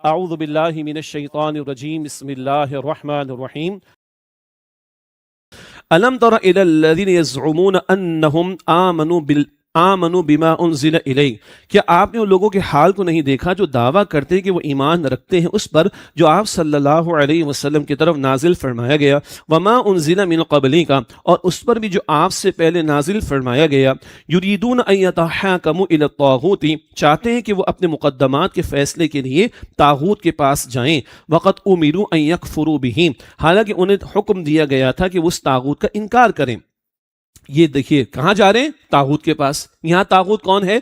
اعوذ باللہ من الشیطان الرجیم بسم اللہ الرحمن الرحیم الم تر الی الذین یزعمون انہم آمنوا بما انزل الیک، کیا آپ نے ان لوگوں کے حال کو نہیں دیکھا جو دعویٰ کرتے کہ وہ ایمان رکھتے ہیں اس پر جو آپ صلی اللہ علیہ وسلم کی طرف نازل فرمایا گیا، وما انزل من قبلک، اور اس پر بھی جو آپ سے پہلے نازل فرمایا گیا، یریدون ان یتحاکموا الی الطاغوت، چاہتے ہیں کہ وہ اپنے مقدمات کے فیصلے کے لیے طاغوت کے پاس جائیں، وقد امروا ان یکفروا بہ، حالانکہ انہیں حکم دیا گیا تھا کہ وہ اس طاغوت کا انکار کریں۔ یہ دیکھیے کہاں جا رہے ہیں؟ طاغوت کے پاس۔ یہاں طاغوت کون ہے؟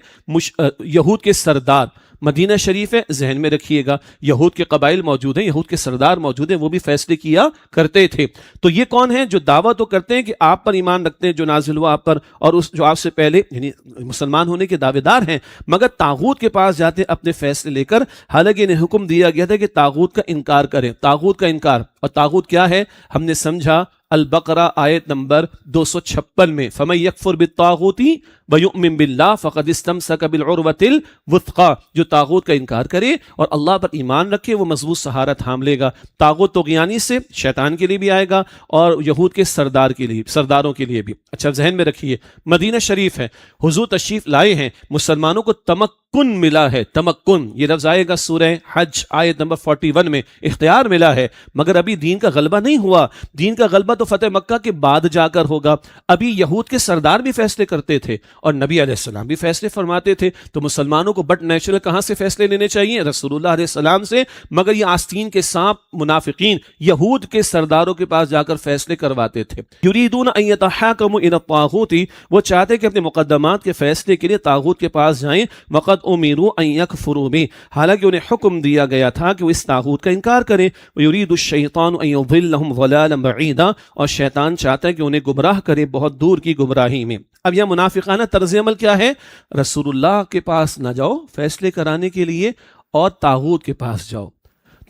یہود کے سردار۔ مدینہ شریف ہے، ذہن میں رکھیے گا، یہود کے قبائل موجود ہیں، یہود کے سردار موجود ہیں، وہ بھی فیصلے کیا کرتے تھے۔ تو یہ کون ہیں جو دعویٰ تو کرتے ہیں کہ آپ پر ایمان رکھتے ہیں جو نازل ہوا آپ پر، اور اس جو آپ سے پہلے یعنی مسلمان ہونے کے دعوے دار ہیں، مگر طاغوت کے پاس جاتے ہیں اپنے فیصلے لے کر، حالانکہ انہیں حکم دیا گیا تھا کہ طاغوت کا انکار کریں۔ طاغوت کا انکار، اور طاغوت کیا ہے ہم نے سمجھا البقرہ آیت نمبر 256 میں، فَمَن يَكْفُرْ بِالطَّاغُوتِ وَيُؤْمِن بِاللَّهِ فَقَدِ اسْتَمْسَكَ بِالْعُرْوَةِ الْوُثْقَىٰ، جو طاغوت کا انکار کرے اور اللہ پر ایمان رکھے وہ مضبوط سہارا تھام لے گا۔ طاغوت طغیانی سے شیطان کے لیے بھی آئے گا اور یہود کے سرداروں کے لیے بھی۔ اچھا ذہن میں رکھیے، مدینہ شریف ہے، حضور تشریف لائے ہیں، مسلمانوں کو تمکن ملا ہے۔ تمکن یہ لفظ آئے گا سورہ حج آیت نمبر 41 میں، اختیار ملا ہے، مگر ابھی دین کا غلبہ نہیں ہوا۔ دین کا غلبہ تو فتح مکہ کے بعد جا کر ہوگا۔ ابھی یہود کے سردار بھی فیصلے کرتے تھے اور نبی علیہ السلام بھی فیصلے فرماتے تھے، تو مسلمانوں کو بٹ نیچرل کہاں سے فیصلے لینے چاہیے؟ رسول اللہ علیہ السلام سے۔ مگر یہ آستین کے سانپ منافقین یہود کے سرداروں کے پاس جا کر فیصلے کرواتے تھے۔ یریدون ان یتحاکموا الی الطاغوت، وہ چاہتے کہ اپنے مقدمات کے فیصلے کے لیے طاغوت کے پاس جائیں، وقد امروا ان یکفروا بہ، حالانکہ انہیں حکم دیا گیا تھا کہ وہ اس طاغوت کا انکار کریں۔ ویرید الشیطان ان یضلهم ضلالا بعیدا، اور شیطان چاہتا ہے کہ انہیں گمراہ کرے بہت دور کی گمراہی میں۔ اب یہ منافقانہ طرز عمل کیا ہے؟ رسول اللہ کے پاس نہ جاؤ فیصلے کرانے کے لیے، اور طاغوت کے پاس جاؤ۔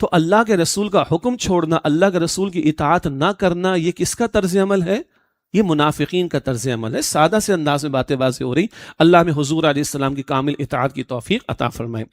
تو اللہ کے رسول کا حکم چھوڑنا، اللہ کے رسول کی اطاعت نہ کرنا، یہ کس کا طرز عمل ہے؟ یہ منافقین کا طرز عمل ہے۔ سادہ سے انداز میں باتیں واضح ہو رہی، اللہ میں حضور علیہ السلام کی کامل اطاعت کی توفیق عطا فرمائے۔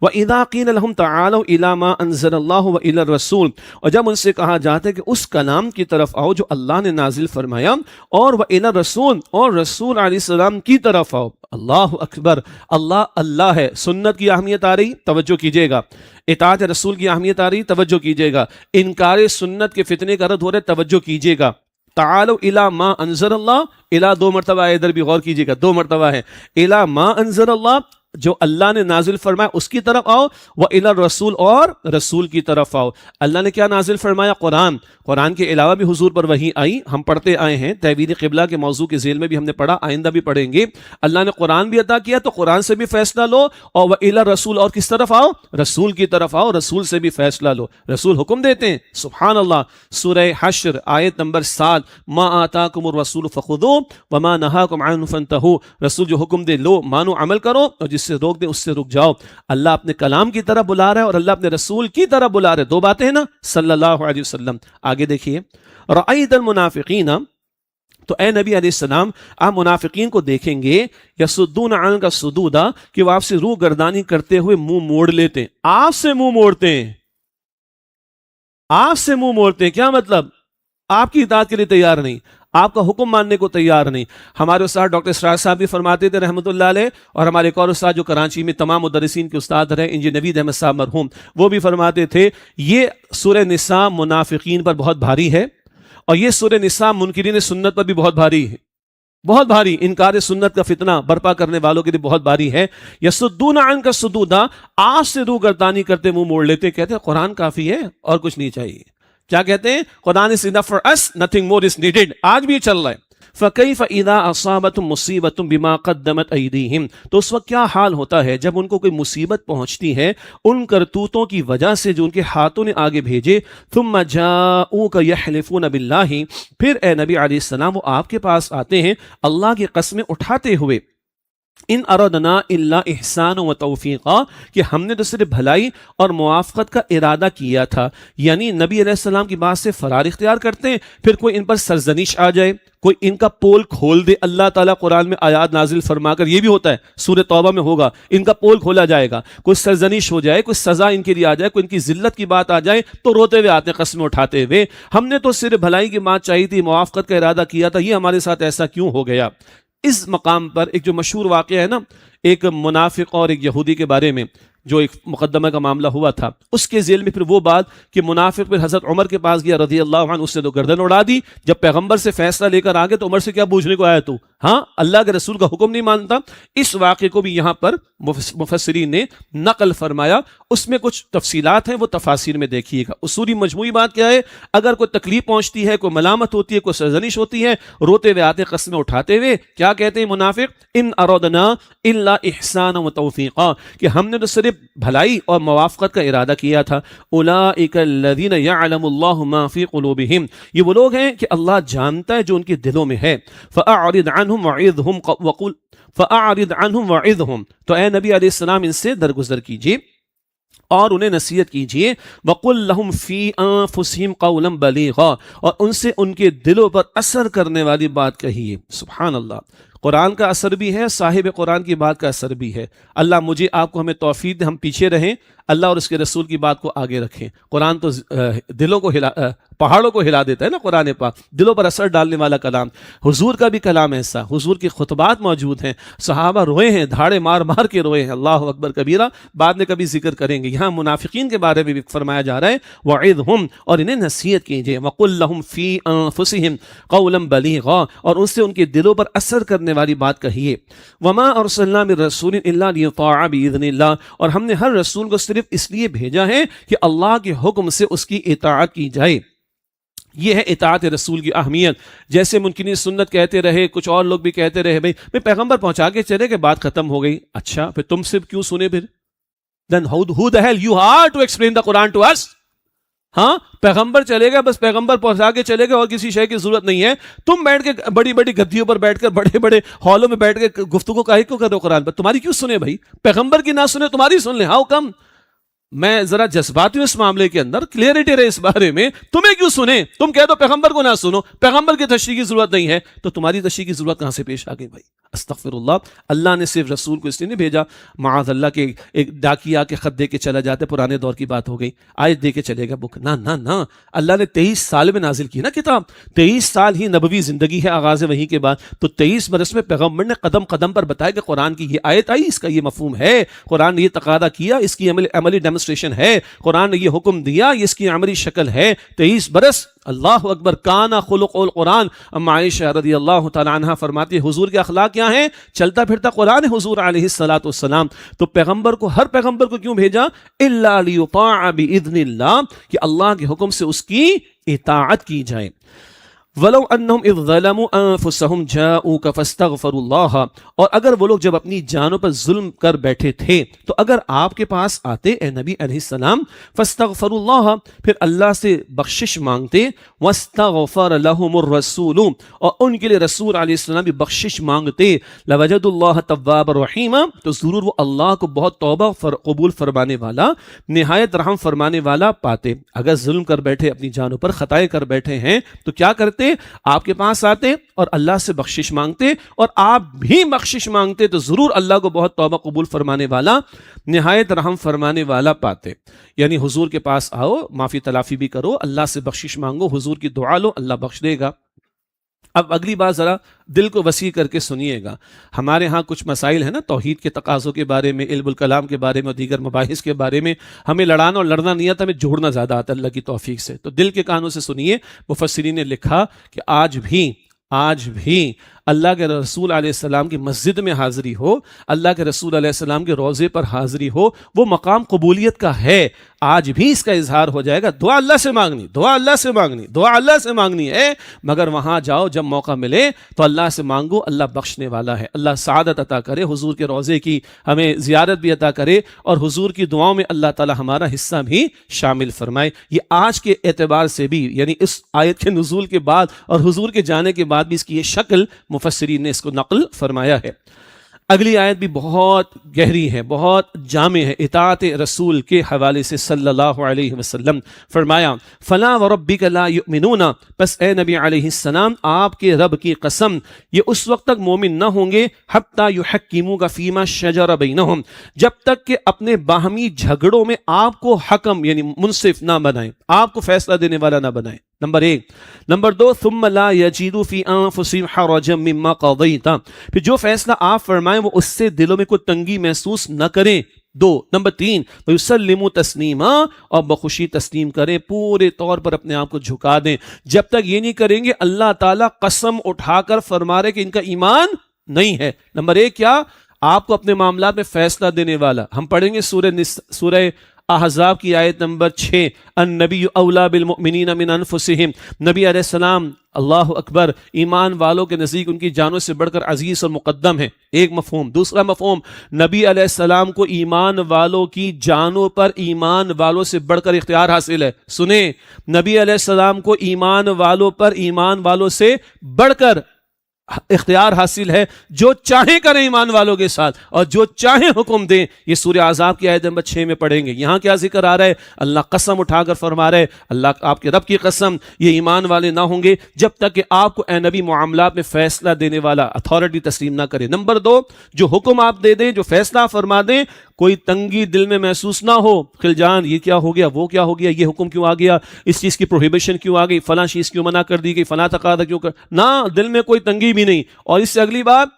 وَإِذَا قِيلَ لَهُمْ تَعَالَوْا إِلَىٰ مَا أَنزَلَ اللَّهُ وَإِلَى الرَّسُولِ، اور جب ان سے کہا جاتا ہے کہ اس کلام کی طرف آؤ جو اللہ نے نازل فرمایا، اور وَإِلَى الرَّسُولِ، اور رسول علیہ السلام کی طرف آؤ۔ اللہ اکبر، اللہ ہے۔ سنت کی اہمیت آ رہی، توجہ کیجیے گا۔ اطاعت رسول کی اہمیت آ رہی، توجہ کیجیے گا۔ انکار سنت کے فتنے کا رد ہو رہا ہے، توجہ کیجیے گا۔ تعالوا الی ما انزل اللہ، الی 2 مرتبہ ہے، ادھر بھی غور کیجیے گا، 2 مرتبہ ہے۔ الی ما انزل اللہ، جو اللہ نے نازل فرمایا اس کی طرف آؤ، وَإِلَى الرَّسُولِ، اور رسول کی طرف آؤ۔ اللہ نے کیا نازل فرمایا؟ قرآن کے علاوہ بھی حضور پر وحی آئی، ہم پڑھتے آئے ہیں، تحویل قبلہ کے موضوع کے ذیل میں بھی ہم نے پڑھا، آئندہ بھی پڑھیں گے۔ اللہ نے قرآن بھی عطا کیا، تو قرآن سے بھی فیصلہ لو، اور وَإِلَى الرَّسُولِ، اور کس طرف آؤ؟ رسول کی طرف آؤ، رسول سے بھی فیصلہ لو۔ رسول حکم دیتے ہیں، سبحان اللہ۔ سورہ حشر آیت نمبر 7، مَا آتَاكُمُ الرَّسُولُ فَخُذُوهُ وَمَا نَهَاكُمْ عَنْهُ فَانْتَهُوا، رسول جو حکم دے لو، مانو، عمل کرو، اور جس سے روک دے اس سے رک جاؤ۔ اللہ اپنے کلام کی طرف بلا رہا ہے اور اللہ اپنے رسول کی طرف بلا رہا ہے، 2 باتیں ہیں نا، صلی اللہ علیہ وسلم۔ آگے دیکھیے، رأیت المنافقین، تو اے نبی علیہ السلام آپ منافقین کو دیکھیں گے، یصدون عنک صدودا، کہ وہ آپ سے روح گردانی کرتے ہوئے منہ موڑ لیتے ہیں۔ آپ سے منہ موڑتے ہیں، آپ سے منہ موڑتے ہیں، کیا مطلب؟ آپ کی اطاعت کے لیے تیار نہیں، آپ کا حکم ماننے کو تیار نہیں۔ ہمارے استاد ڈاکٹر اسرار صاحب بھی فرماتے تھے رحمۃ اللہ علیہ، اور ہمارے ایک اور استاد جو کراچی میں تمام مدرسین کے استاد رہے، انجینئر نوید احمد صاحب مرحوم، وہ بھی فرماتے تھے یہ سورہ نساء منافقین پر بہت بھاری ہے، اور یہ سورہ نساء منکرین سنت پر بھی بہت بھاری ہے، بہت بھاری۔ انکار سنت کا فتنہ برپا کرنے والوں کے لیے بہت بھاری ہے۔ یصدون عنک صدودا، آپ سے روح گردانی کرتے منہ موڑ لیتے، کہتے ہیں قرآن کافی ہے اور کچھ نہیں چاہیے۔ کیا کہتے ہیں؟ قرآن is enough for us, nothing more is needed۔ آج بھی یہ چل رہا ہے۔ فَكَيْفَ إِذَا أَصَابَتْهُمْ مُصِيبَةٌ بِمَا قَدَّمَتْ أَيْدِيهِمْ، تو اس وقت کیا حال ہوتا ہے جب ان کو کوئی مصیبت پہنچتی ہے ان کرتوتوں کی وجہ سے جو ان کے ہاتھوں نے آگے بھیجے۔ ثُمَّ جَاءُوكَ يَحْلِفُونَ بِاللَّهِ، پھر اے نبی علیہ السلام وہ آپ کے پاس آتے ہیں اللہ کی قسمیں اٹھاتے ہوئے، ان اردنا الا احسان و توفیقا، کہ ہم نے تو صرف بھلائی اور موافقت کا ارادہ کیا تھا. یعنی نبی علیہ السلام کی بات سے فرار اختیار کرتے ہیں، پھر کوئی ان پر سرزنش آ جائے، کوئی ان کا پول کھول دے. اللہ تعالیٰ قرآن میں آیات نازل فرما کر، یہ بھی ہوتا ہے سورہ توبہ میں ہوگا، ان کا پول کھولا جائے گا، کوئی سرزنش ہو جائے، کوئی سزا ان کے لیے آ جائے، کوئی ان کی ذلت کی بات آ جائے تو روتے ہوئے آتے ہیں قسمیں اٹھاتے ہوئے، ہم نے تو صرف بھلائی کی بات چاہی تھی، موافقت کا ارادہ کیا تھا، یہ ہمارے ساتھ ایسا کیوں ہو گیا. اس مقام پر ایک جو مشہور واقعہ ہے نا، ایک منافق اور ایک یہودی کے بارے میں جو ایک مقدمہ کا معاملہ ہوا تھا، اس کے ذیل میں پھر وہ بات کہ منافق پھر حضرت عمر کے پاس گیا رضی اللہ عنہ، اس نے تو گردن اڑا دی. جب پیغمبر سے فیصلہ لے کر آگے تو عمر سے کیا پوچھنے کو آیا تو؟ ہاں، اللہ کے رسول کا حکم نہیں مانتا. اس واقعے کو بھی یہاں پر مفسرین نے نقل فرمایا، اس میں کچھ تفصیلات ہیں، وہ تفاسیر میں دیکھیے گا. اصولی مجموعی بات کیا ہے؟ اگر کوئی تکلیف پہنچتی ہے، کوئی ملامت ہوتی ہے، کوئی سرزنش ہوتی ہے، روتے ہوئے آتے، قسمیں اٹھاتے ہوئے، کیا کہتے ہیں منافق؟ ان ارادنا الا احسانا و توفیقا، کہ ہم نے تو صرف بھلائی اور موافقت کا ارادہ کیا تھا. اولئک الذین یعلم اللہ ما فی قلوبہم، یہ وہ لوگ ہیں کہ اللہ جانتا ہے جو ان کے دلوں میں ہے. فاعرض عنہم وعظہم وقل فاعرض عنہم وعظہم، تو اے نبی علیہ السلام ان سے درگزر کیجیے اور انہیں نصیحت کیجیے. وقل لہم فی انفسہم قولا بلیغا، اور ان سے ان کے دلوں پر اثر کرنے والی بات کہیے. سبحان اللہ، قرآن کا اثر بھی ہے، صاحب قرآن کی بات کا اثر بھی ہے. اللہ مجھے آپ کو ہمیں توفیق دے، ہم پیچھے رہیں، اللہ اور اس کے رسول کی بات کو آگے رکھیں. قرآن تو دلوں کو پہاڑوں کو ہلا دیتا ہے نا قرآن پاک، دلوں پر اثر ڈالنے والا کلام. حضور کا بھی کلام ایسا، حضور کی خطبات موجود ہیں، صحابہ روئے ہیں، دھاڑے مار مار کے روئے ہیں. اللہ اکبر کبیرہ، بعد میں کبھی ذکر کریں گے. یہاں منافقین کے بارے میں بھی فرمایا جا رہا ہے وعظہم، اور انہیں نصیحت کیجیے. وقل لہم فی انفسہم قولا بلیغا، اور ان سے ان کے دلوں پر اثر کرنے والی بات کہیے. وما ارسلنا من رسول الا لیطاع باذن اللہ، اور ہم نے ہر رسول کو صرف اس لیے بھیجا ہے کہ اللہ کے حکم سے اس کی اطاعت کی جائے. یہ ہے اطاعت رسول کی اہمیت. جیسے منکرین سنت کہتے رہے، کچھ اور لوگ بھی کہتے رہے بھئی پیغمبر پہنچا کے چلے کہ بات ختم ہو گئی. اچھا، پھر تم سے کیوں سنے پھر؟ Then who the hell you are to explain the Quran to us؟ ہاں، پیغمبر چلے گا، بس پیغمبر پہنچا کے چلے گا، اور کسی شے کی ضرورت نہیں ہے. تم بیٹھ کے بڑی بڑی گدیوں پر بیٹھ کر، بڑے بڑے ہالوں میں بیٹھ کے گفتگو کاہے کیوں کر رہے ہو قرآن پر؟ تمہاری کیوں سنے بھائی؟ پیغمبر کی نہ سنے، تمہاری سن لیں. How come? میں ذرا جذباتی ہوں اس معاملے کے اندر، کلیئرٹی رہے اس بارے میں. تمہیں کیوں سنے؟ تم کہہ دو پیغمبر کو نہ سنو، پیغمبر کی تشریح کی ضرورت نہیں ہے، تو تمہاری تشریح کی ضرورت کہاں سے پیش آ گئی بھائی؟ استغفر اللہ. اللہ نے صرف رسول کو اس لیے نہیں بھیجا، معاذ اللہ کے ایک ڈاکیا کے خط دے کے چلا جاتے، پرانے دور کی بات ہو گئی، آج دے کے چلے گا بک. نہ نہ نہ، اللہ نے 23 سال میں نازل کی نا کتاب. 23 سال ہی نبوی زندگی ہے آغاز وحی کے بعد، تو 23 برس میں پیغمبر نے قدم قدم پر بتایا کہ قرآن کی یہ آیت آئی، اس کا یہ مفہوم ہے، قرآن نے یہ تقاضا کیا، اس کی عملی ڈیمونسٹریشن ہے، قرآن نے یہ حکم دیا، یہ اس کی عملی شکل ہے. 23 برس. اللہ اکبر. کانا خلق القرآن. ام عائشہ رضی اللہ تعالی عنہ فرماتی ہے حضور کے اخلاق کیا ہیں؟ چلتا پھرتا قرآن ہے حضور علیہ الصلوۃ والسلام. تو پیغمبر کو، ہر پیغمبر کو کیوں بھیجا؟ الا لیطاع باذن اللہ، کہ اللہ کے حکم سے اس کی اطاعت کی جائے. وَلَوْ أَنَّهُمْ إِذْ ظَلَمُوا أَنفُسَهُمْ جَاءُوكَ فَاسْتَغْفَرُوا اللَّهَ، اور اگر وہ لوگ جب اپنی جانوں پر ظلم کر بیٹھے تھے تو اگر آپ کے پاس آتے اے نبی علیہ السلام، فَاسْتَغْفَرُوا اللَّهَ، پھر اللہ سے بخشش مانگتے، وَاسْتَغْفَرَ لَهُمُ الرَّسُولُ، اور ان کے لیے رسول علیہ السلام بھی بخشش مانگتے، لَوَجَدُوا اللَّهَ تَوَّابًا رَحِيمًا، تو ضرور وہ اللہ کو بہت توبہ قبول فرمانے والا، نہایت رحم فرمانے والا پاتے. اگر ظلم کر بیٹھے، اپنی جانوں پر خطائیں کر بیٹھے ہیں، تو کیا کرتے؟ آپ کے پاس آتے اور اللہ سے بخشش مانگتے، اور آپ بھی بخشش مانگتے، تو ضرور اللہ کو بہت توبہ قبول فرمانے والا، نہایت رحم فرمانے والا پاتے. یعنی حضور کے پاس آؤ، معافی تلافی بھی کرو، اللہ سے بخشش مانگو، حضور کی دعا لو، اللہ بخش دے گا. اب اگلی بات ذرا دل کو وسیع کر کے سنیے گا. ہمارے ہاں کچھ مسائل ہیں نا، توحید کے تقاضوں کے بارے میں، علم الکلام کے بارے میں، اور دیگر مباحث کے بارے میں ہمیں لڑانا اور لڑنا نہیں آتا، ہمیں جوڑنا زیادہ آتا اللہ کی توفیق سے. تو دل کے کانوں سے سنیے. مفسرین نے لکھا کہ آج بھی اللہ کے رسول علیہ السلام کی مسجد میں حاضری ہو، اللہ کے رسول علیہ السلام کے روضے پر حاضری ہو، وہ مقام قبولیت کا ہے. آج بھی اس کا اظہار ہو جائے گا. دعا اللہ سے مانگنی، دعا اللہ سے مانگنی، دعا اللہ سے مانگنی ہے، مگر وہاں جاؤ جب موقع ملے تو اللہ سے مانگو. اللہ بخشنے والا ہے. اللہ سعادت عطا کرے، حضور کے روضے کی ہمیں زیارت بھی عطا کرے، اور حضور کی دعاؤں میں اللہ تعالی ہمارا حصہ بھی شامل فرمائے. یہ آج کے اعتبار سے بھی، یعنی اس آیت کے نزول کے بعد اور حضور کے جانے کے بعد بھی اس کی یہ شکل مفسرین نے اس کو نقل فرمایا ہے. اگلی آیت بھی بہت گہری ہے، بہت جامع ہے اطاعت رسول کے حوالے سے صلی اللہ علیہ وسلم۔ فرمایا فلا وربک لا یؤمنون، پس اے نبی علیہ السلام آپ کے رب کی قسم یہ اس وقت تک مومن نہ ہوں گے حتی یحکموک فیما شجر بینہم، جب تک کہ اپنے باہمی جھگڑوں میں آپ کو حکم یعنی منصف نہ بنائیں، آپ کو فیصلہ دینے والا نہ بنائیں، نمبر 1۔ نمبر 2 ثم لا یجدوا فی انفسہم حرجا مما قضیت، پھر جو فیصلہ آپ فرمائیں وہ اس سے دلوں میں کوئی تنگی محسوس نہ کریں۔ 2۔ نمبر 3 وَيُسَلِّمُوا تسلیما، اور بخوشی تسلیم کریں، پورے طور پر اپنے آپ کو جھکا دیں۔ جب تک یہ نہیں کریں گے اللہ تعالیٰ قسم اٹھا کر فرما رہے کہ ان کا ایمان نہیں ہے۔ نمبر 1 کیا؟ آپ کو اپنے معاملات میں فیصلہ دینے والا۔ ہم پڑھیں گے سورہ احزاب کی آیت نمبر 6، النبی اولا بالمؤمنین من انفسہم، نبی علیہ السلام اللہ اکبر ایمان والوں کے نزدیک ان کی جانوں سے بڑھ کر عزیز اور مقدم ہے، ایک مفہوم۔ دوسرا مفہوم، نبی علیہ السلام کو ایمان والوں کی جانوں پر ایمان والوں سے بڑھ کر اختیار حاصل ہے۔ سنیں، نبی علیہ السلام کو ایمان والوں پر ایمان والوں سے بڑھ کر اختیار حاصل ہے، جو چاہیں کریں ایمان والوں کے ساتھ اور جو چاہیں حکم دیں۔ یہ سورہ احزاب کی آیت نمبر 6 میں پڑھیں گے۔ یہاں کیا ذکر آ رہا ہے؟ اللہ قسم اٹھا کر فرما رہے، اللہ آپ کے رب کی قسم یہ ایمان والے نہ ہوں گے جب تک کہ آپ کو اے نبی معاملات میں فیصلہ دینے والا اتھارٹی تسلیم نہ کرے۔ نمبر 2 جو حکم آپ دے دیں، جو فیصلہ فرما دیں، کوئی تنگی دل میں محسوس نہ ہو، خلجان یہ کیا ہو گیا، وہ کیا ہو گیا، یہ حکم کیوں آ گیا، اس چیز کی پروہیبیشن کیوں آ گئی، فلاں چیز کیوں منع کر دی گئی، فلاں تقاضا کیوں کر، نہ دل میں کوئی تنگی بھی نہیں۔ اور اس سے اگلی بات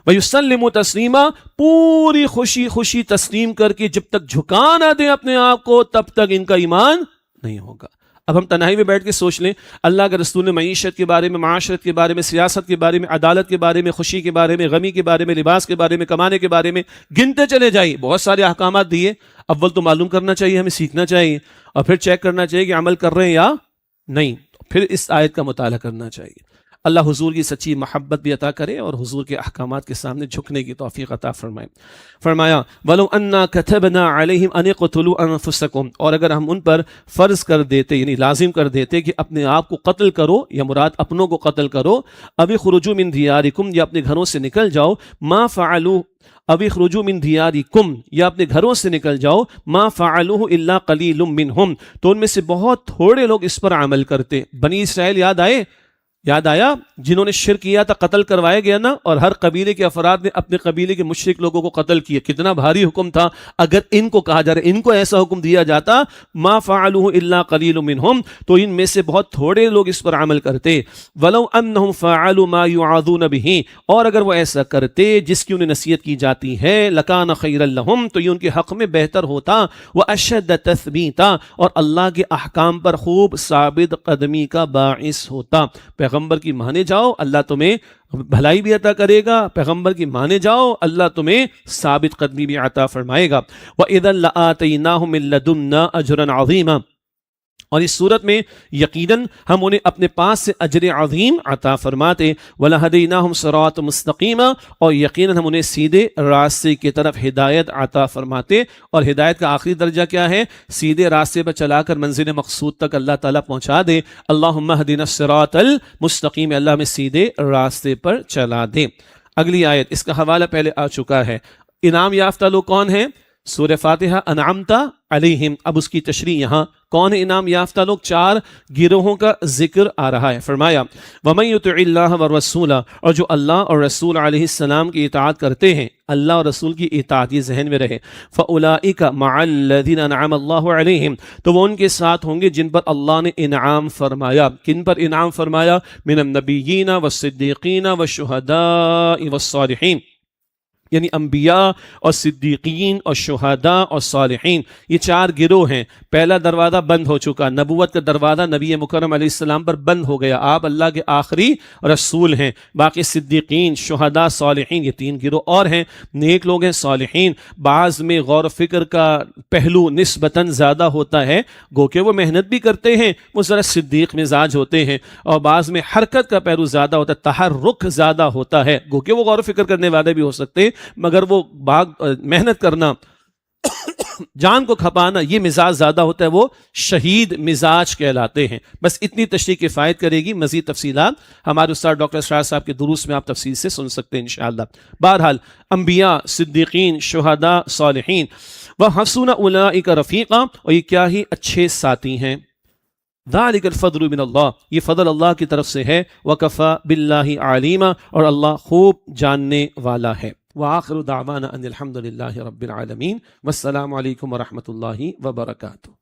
وَيُسَلِّمُوا تَسْلِيمًا، پوری خوشی خوشی تسلیم کر کے جب تک جھکا نہ دیں اپنے آپ کو تب تک ان کا ایمان نہیں ہوگا۔ اب ہم تنہائی میں بیٹھ کے سوچ لیں، اللہ کے رسول نے معیشت کے بارے میں، معاشرت کے بارے میں، سیاست کے بارے میں، عدالت کے بارے میں، خوشی کے بارے میں، غمی کے بارے میں، لباس کے بارے میں، کمانے کے بارے میں گنتے چلے جائیں، بہت سارے احکامات دیے۔ اول تو معلوم کرنا چاہیے، ہمیں سیکھنا چاہیے، اور پھر چیک کرنا چاہیے کہ عمل کر رہے ہیں یا نہیں، پھر اس آیت کا مطالعہ کرنا چاہیے۔ اللہ حضور کی سچی محبت بھی عطا کرے اور حضور کے احکامات کے سامنے جھکنے کی توفیق عطا فرمائے۔ فرمایا وَلَوْ أَنَّا كَتَبْنَا عَلَيْهِمْ أَنِ اقْتُلُوا أَنفُسَكُمْ، اور اگر ہم ان پر فرض کر دیتے یعنی لازم کر دیتے کہ اپنے آپ کو قتل کرو، یا مراد اپنوں کو قتل کرو، أَوِ اخْرُجُوا مِنْ دِيَارِكُمْ، یا اپنے گھروں سے نکل جاؤ، مَا فَعَلُوا اب اخرجوا من دیارکم، یا اپنے گھروں سے نکل جاؤ، ما فعلوه الا قلیل منہم، تو ان میں سے بہت تھوڑے لوگ اس پر عمل کرتے۔ بنی اسرائیل یاد آیا جنہوں نے شرک کیا تھا، قتل کروایا گیا نا، اور ہر قبیلے کے افراد نے اپنے قبیلے کے مشرک لوگوں کو قتل کیا۔ کتنا بھاری حکم تھا، اگر ان کو کہا جا رہا ہے، ان کو ایسا حکم دیا جاتا ما فعلوه الا قلیل منہم، تو ان میں سے بہت تھوڑے لوگ اس پر عمل کرتے۔ ولو انہم فعلوا ما یوعظون به، اور اگر وہ ایسا کرتے جس کی انہیں نصیحت کی جاتی ہے، لکان خیرا لہم، تو یہ ان کے حق میں بہتر ہوتا، واشد تثبیتا، اور اللہ کے احکام پر خوب ثابت قدمی کا باعث ہوتا۔ پیغمبر کی مانے جاؤ، اللہ تمہیں بھلائی بھی عطا کرے گا، پیغمبر کی مانے جاؤ، اللہ تمہیں ثابت قدمی بھی عطا فرمائے گا۔ وَإِذًا لَآتَيْنَاهُم مِّن لَّدُنَّا أَجْرًا عَظِيمًا، اور اس صورت میں یقیناً ہم انہیں اپنے پاس سے اجر عظیم عطا فرماتے۔ وَلَهَدَيْنَاهُمْ صِرَاطًا مُسْتَقِيمًا، اور یقیناً ہم انہیں سیدھے راستے کی طرف ہدایت عطا فرماتے۔ اور ہدایت کا آخری درجہ کیا ہے؟ سیدھے راستے پر چلا کر منزل مقصود تک اللہ تعالیٰ پہنچا دے۔ اللہم اہدنا الصراط المستقیم، اللہ ہمیں سیدھے راستے پر چلا دے۔ اگلی آیت، اس کا حوالہ پہلے آ چکا ہے۔ انعام یافتہ لوگ کون ہیں؟ سورہ فاتحہ انعمت علیہم، اب اس کی تشریح یہاں کون ہے انعام یافتہ لوگ؟ 4 گروہوں کا ذکر آ رہا ہے۔ فرمایا وَمَن يُطِعِ اللَّهَ وَالرَّسُولَ، اور جو اللہ اور رسول علیہ السلام کی اطاعت کرتے ہیں، اللہ اور رسول کی اطاعت یہ ذہن میں رہے۔ فَأُولَئِكَ مَعَ الَّذِينَ أَنْعَمَ اللَّهُ عَلَيْهِمْ، تو وہ ان کے ساتھ ہوں گے جن پر اللہ نے انعام فرمایا۔ کن پر انعام فرمایا؟ من النبیین والصدیقین والشہداء والصالحین، یعنی انبیاء اور صدیقین اور شہداء اور صالحین، یہ 4 گروہ ہیں۔ پہلا دروازہ بند ہو چکا، نبوت کا دروازہ نبی مکرم علیہ السلام پر بند ہو گیا، آپ اللہ کے آخری رسول ہیں۔ باقی صدیقین، شہداء، صالحین، یہ 3 گروہ اور ہیں، نیک لوگ ہیں، صالحین۔ بعض میں غور و فکر کا پہلو نسبتاً زیادہ ہوتا ہے، گو کہ وہ محنت بھی کرتے ہیں، وہ ذرا صدیق مزاج ہوتے ہیں، اور بعض میں حرکت کا پہلو زیادہ ہوتا ہے، تحرک زیادہ ہوتا ہے، گو کہ وہ غور و فکر کرنے والے بھی ہو سکتے ہیں، مگر وہ محنت کرنا جان کو کھپانا یہ مزاج زیادہ ہوتا ہے وہ شہید مزاج کہلاتے ہیں. بس اتنی تشریح کفایت کرے گی. مزید تفصیلات ہمارے استاد ڈاکٹر اسرار صاحب کے دروس میں آپ تفصیل سے سن سکتے ہیں انشاءاللہ. بہرحال انبیاء، صدیقین، شہداء، صالحین وحسن اولئک رفیقا، اور یہ کیا ہی اچھے ساتھی ہیں. ذالک الفضل من اللہ، یہ فضل اللہ کی طرف سے ہے. وکفی باللہ علیما، اور اللہ خوب جاننے والا ہے. وآخر دعوانا ان الحمد للہ رب العالمین، والسلام علیکم ورحمۃ اللہ وبرکاتہ.